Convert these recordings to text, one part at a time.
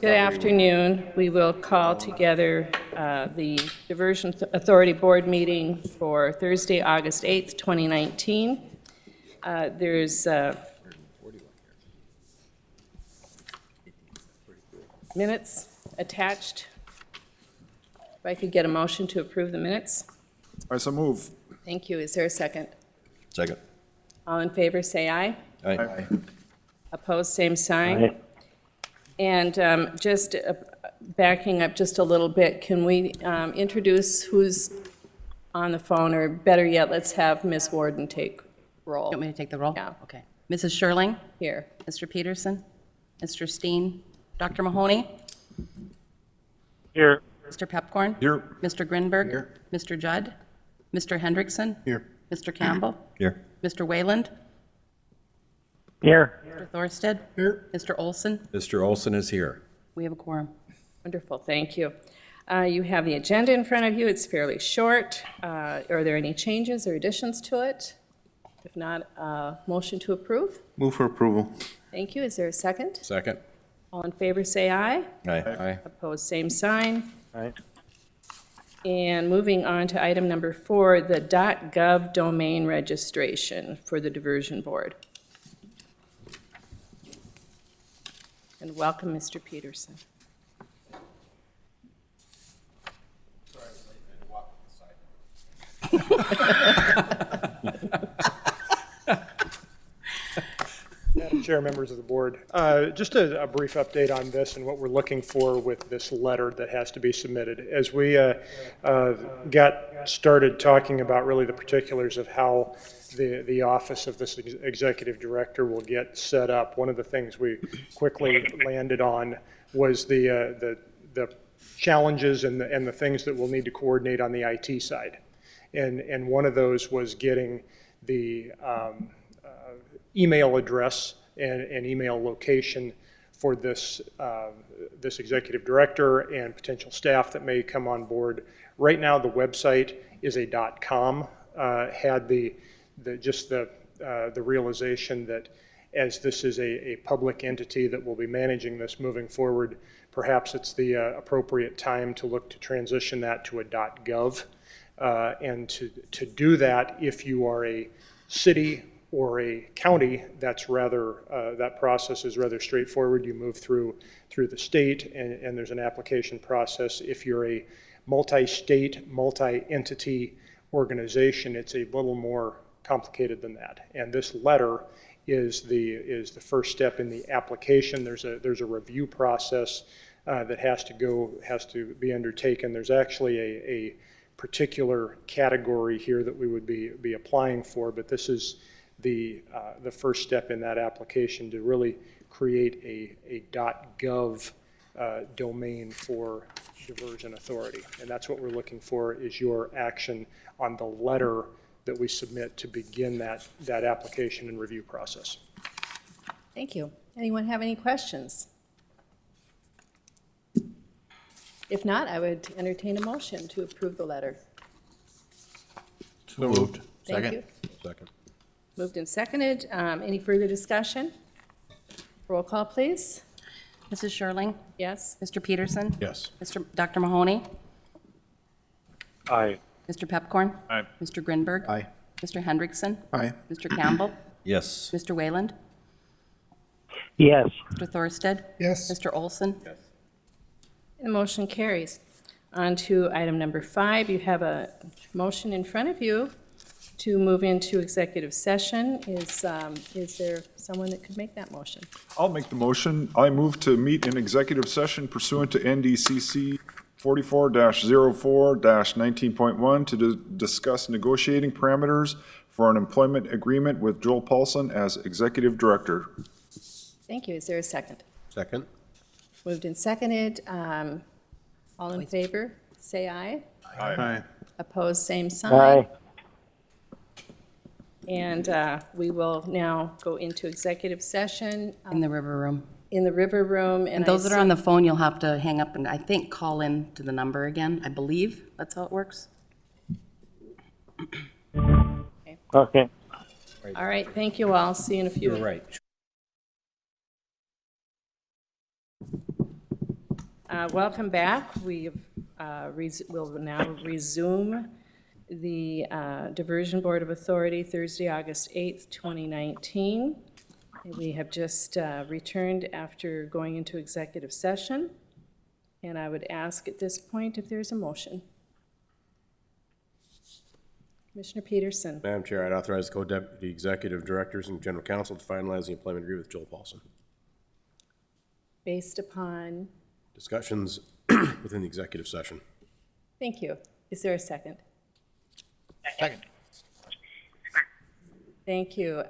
Good afternoon. We will call together the Diversion Authority Board meeting for Thursday, August 8th, 2019. There's minutes attached. If I could get a motion to approve the minutes. I so move. Thank you. Is there a second? Second. All in favor, say aye. Aye. Opposed, same sign. And just backing up just a little bit, can we introduce who's on the phone, or better yet, let's have Ms. Warden take roll. You want me to take the roll? Yeah. Okay. Mrs. Sherling? Here. Mr. Peterson? Mr. Steen? Dr. Mahoney? Here. Mr. Pepcorn? Here. Mr. Grinberg? Here. Mr. Judd? Mr. Hendrickson? Here. Mr. Campbell? Here. Mr. Wayland? Here. Mr. Thorsted? Here. Mr. Olson? Mr. Olson is here. We have a quorum. Wonderful, thank you. You have the agenda in front of you. It's fairly short. Are there any changes or additions to it? If not, motion to approve? Move for approval. Thank you. Is there a second? Second. All in favor, say aye. Aye. Opposed, same sign. Aye. And moving on to item number 4, the .gov domain registration for the Diversion Board. And welcome, Mr. Peterson. Madam Chair, members of the board, just a brief update on this and what we're looking for with this letter that has to be submitted. As we got started talking about really the particulars of how the office of this executive director will get set up, one of the things we quickly landed on was the challenges and the things that we'll need to coordinate on the IT side. And one of those was getting the email address and email location for this this executive director and potential staff that may come on board. Right now, the website is a .com. Had the realization that as this is a public entity that will be managing this moving forward, perhaps it's the appropriate time to look to transition that to a .gov. And to do that, if you are a city or a county, that's rather that process is rather straightforward. You move through the state, and there's an application process. If you're a multi-state, multi-entity organization, it's a little more complicated than that. And this letter is the first step in the application. There's a review process that has to be undertaken. There's actually a particular category here that we would be applying for, but this is the first step in that application to really create a .gov domain for Diversion Authority. And that's what we're looking for, is your action on the letter that we submit to begin that application and review process. Thank you. Anyone have any questions? If not, I would entertain a motion to approve the letter. So moved. Thank you. Second. Moved and seconded. Any further discussion? Roll call, please. Mrs. Sherling? Yes? Mr. Peterson? Yes. Dr. Mahoney? Aye. Mr. Pepcorn? Aye. Mr. Grinberg? Aye. Mr. Hendrickson? Aye. Mr. Campbell? Yes. Mr. Wayland? Yes. Mr. Thorsted? Yes. Mr. Olson? Yes. The motion carries. On to item number 5. You have a motion in front of you to move into executive session. Is there someone that could make that motion? I'll make the motion. I move to meet in executive session pursuant to NDCC 44-04-19.1 to discuss negotiating parameters for an employment agreement with Joel Paulson as executive director. Thank you. Is there a second? Second. Moved and seconded. All in favor, say aye. Aye. Opposed, same sign. Aye. And we will now go into executive session In the river room. in the River Room. And those that are on the phone, you'll have to hang up and I think call in to the number again. I believe that's how it works. Okay. All right, thank you all. See you in a few. You're right. Welcome back. We will now resume the Diversion Board of Authority Thursday, August 8th, 2019. We have just returned after going into executive session, and I would ask at this point if there's a motion. Commissioner Peterson. Madam Chair, I'd authorize the co-deputy executive directors and general counsel to finalize the employment agreement with Joel Paulson. Based upon, Discussions within the executive session. thank you. Is there a second? Second. Thank you.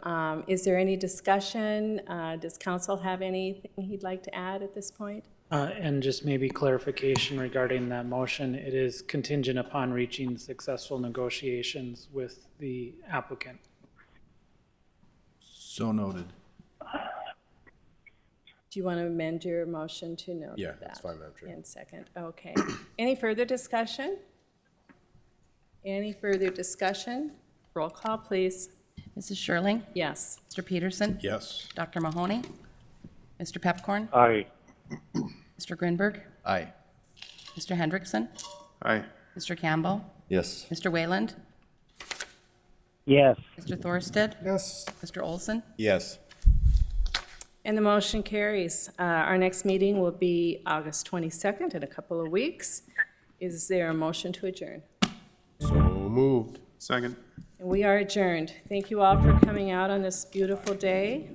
Is there any discussion? Does council have anything he'd like to add at this point? And just maybe clarification regarding that motion, it is contingent upon reaching successful negotiations with the applicant. So noted. Do you want to amend your motion to note that? Yeah, that's fine, Madam Chair. And second, okay. Any further discussion? Any further discussion? Roll call, please. Mrs. Schirling? Yes. Mr. Peterson? Yes. Dr. Mahoney? Mr. Pepcorn? Aye. Mr. Grinberg? Aye. Mr. Hendrickson? Aye. Mr. Campbell? Yes. Mr. Wayland? Yes. Mr. Thorsted? Yes. Mr. Olson? Yes. And the motion carries. Our next meeting will be August 22nd in a couple of weeks. Is there a motion to adjourn? So moved. Second. And we are adjourned. Thank you all for coming out on this beautiful day.